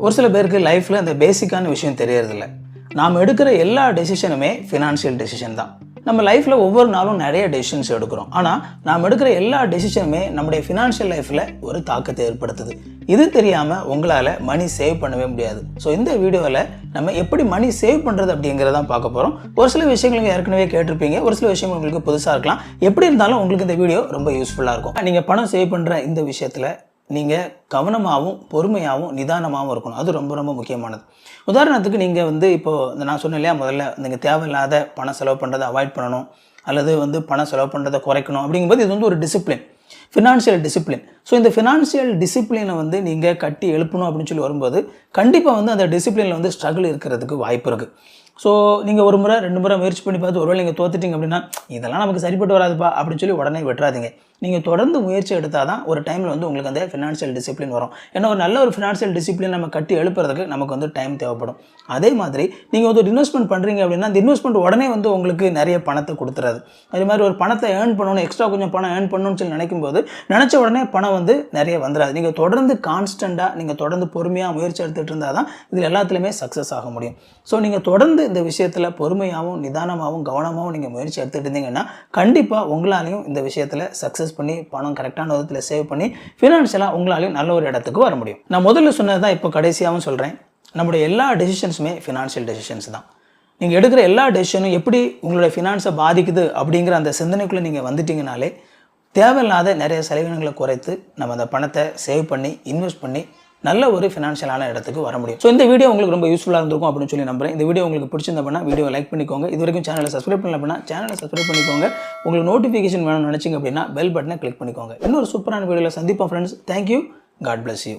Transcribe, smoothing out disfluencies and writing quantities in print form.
ஒரு சில பேருக்கு லைஃப்பில் அந்த பேசிக்கான விஷயம் தெரியறதில்ல. நாம் எடுக்கிற எல்லா டெசிஷனுமே ஃபினான்ஷியல் டெசிஷன் தான். நம்ம லைஃப்பில் ஒவ்வொரு நாளும் நிறைய டெசிஷன்ஸ் எடுக்கிறோம். ஆனால் நாம் எடுக்கிற எல்லா டெசிஷனுமே நம்முடைய ஃபினான்ஷியல் லைஃப்பில் ஒரு தாக்கத்தை ஏற்படுத்துது. இது தெரியாமல் உங்களால் மணி சேவ் பண்ணவே முடியாது. ஸோ இந்த வீடியோவில் நம்ம எப்படி மணி சேவ் பண்ணுறது அப்படிங்கிறதான் பார்க்க போகிறோம். ஒரு சில விஷயங்கள் ஏற்கனவே கேட்டிருப்பீங்க, ஒரு சில விஷயங்கள் உங்களுக்கு புதுசாக இருக்கலாம். எப்படி இருந்தாலும் உங்களுக்கு இந்த வீடியோ ரொம்ப யூஸ்ஃபுல்லாக இருக்கும். நீங்கள் பணம் சேவ் பண்ணுற இந்த விஷயத்தில் நீங்கள் கவனமாகவும் பொறுமையாகவும் நிதானமாகவும் இருக்கணும். அது ரொம்ப ரொம்ப முக்கியமானது. உதாரணத்துக்கு நீங்கள் இப்போது நான் சொன்னேன் இல்லையா, முதல்ல நீங்கள் தேவையில்லாத பணம் செலவு பண்ணுறதை அவாய்ட் பண்ணணும், அல்லது பணம் செலவு பண்ணுறதை குறைக்கணும். அப்படிங்கும்போது இது ஒரு டிசிப்ளின், ஃபினான்ஷியல் டிசிப்ளின். ஸோ இந்த ஃபினான்ஷியல் டிசிப்ளினை நீங்கள் கட்டி எழுப்பணும் அப்படின்னு சொல்லி வரும்போது கண்டிப்பாக அந்த டிசிப்ளினில் ஸ்ட்ரகிள் இருக்கிறதுக்கு வாய்ப்பு இருக்குது. ஸோ நீங்கள் ஒரு முறை 2 முறை முயற்சி பண்ணி பார்த்து ஒருவேளை நீங்கள் தோத்துட்டீங்க அப்படின்னா இதெல்லாம் நமக்கு சரிப்பட்டு வராதுப்பா அப்படின்னு சொல்லி உடனே விட்டுறாதீங்க. நீங்கள் தொடர்ந்து முயற்சி எடுத்தால் தான் ஒரு டைமில் உங்களுக்கு அந்த ஃபினான்ஷியல் டிசிப்ளின் வரும். ஏன்னா ஒரு நல்ல ஒரு ஃபினான்ஷியல் டிசிப்ளின் நம்ம கட்டி எழுப்புறதுக்கு நமக்கு டைம் தேவைப்படும். அதே மாதிரி நீங்கள் ஒரு இன்வெஸ்ட்மெண்ட் பண்ணுறீங்க அப்படின்னா அந்த இன்வெஸ்ட்மெண்ட் உடனே உங்களுக்கு நிறைய பணத்தை கொடுத்துறாது. அதே மாதிரி ஒரு பணத்தை ஏர்ன் பண்ணணும், எக்ஸ்ட்ரா கொஞ்சம் பணம் ஏர்ன் பண்ணணும்னு சொல்லி நினைக்கும் போது நினச்ச உடனே பணம் நிறைய வந்துடாது. நீங்கள் தொடர்ந்து கான்ஸ்டண்ட்டாக நீங்கள் தொடர்ந்து பொறுமையாக முயற்சி எடுத்துகிட்டு இருந்தால் தான் இதில் எல்லாத்துலேயுமே சக்ஸஸ் ஆக முடியும். ஸோ நீங்கள் தொடர்ந்து இந்த விஷயத்தில் பொறுமையாகவும் நிதானமாகவும் கவனமாகவும் நீங்கள் முயற்சி எடுத்துகிட்டு இருந்தீங்கன்னா கண்டிப்பாக உங்களாலையும் இந்த விஷயத்தில் சக்ஸஸ் பண்ணி பணம் கரெக்டான விதத்தில் சேவ் பண்ணி ஃபினான்ஷியலாக உங்களாலையும் நல்ல ஒரு இடத்துக்கு வர முடியும். நான் முதல்ல சொன்னது தான் இப்போ கடைசியாகவும் சொல்கிறேன். நம்முடைய எல்லா டெசிஷன்ஸுமே ஃபினான்ஷியல் டெசிஷன்ஸ் தான். நீங்கள் எடுக்கிற எல்லா டெசிஷனும் எப்படி உங்களுடைய ஃபினான்ஸை பாதிக்குது அப்படிங்கிற அந்த சிந்தனைக்குள்ளே நீங்கள் வந்துட்டீங்கனாலே தேவையில்லாத நிறைய செலவினங்களை குறைத்து நம்ம அந்த பணத்தை சேவ் பண்ணி இன்வெஸ்ட் பண்ணி நல்ல ஒரு ஃபினான்ஷியலான இடத்துக்கு வர முடியும். ஸோ இந்த வீடியோ உங்களுக்கு ரொம்ப யூஸ்ஃபுல்லாக இருந்திருக்கும் அப்படின்னு சொல்லி நம்புறேன். இந்த வீடியோ உங்களுக்கு பிடிச்சிருந்தா வீடியோ லைக் பண்ணிக்கோங்க. இது வரைக்கும் சேனலை சப்ஸ்கிரைப் பண்ணல அப்படின்னா சேனலை சப்ஸ்கிரைப் பண்ணிக்கோங்க. உங்களுக்கு நோட்டிஃபிகேஷன் வேணும்னு நினச்சிங்க அப்படின்னா பெல் பட்டனை கிளிக் பண்ணிக்கோங்க. இன்னொரு சூப்பரான வீடியோவில் சந்திப்போம் friends. Thank you. God bless you.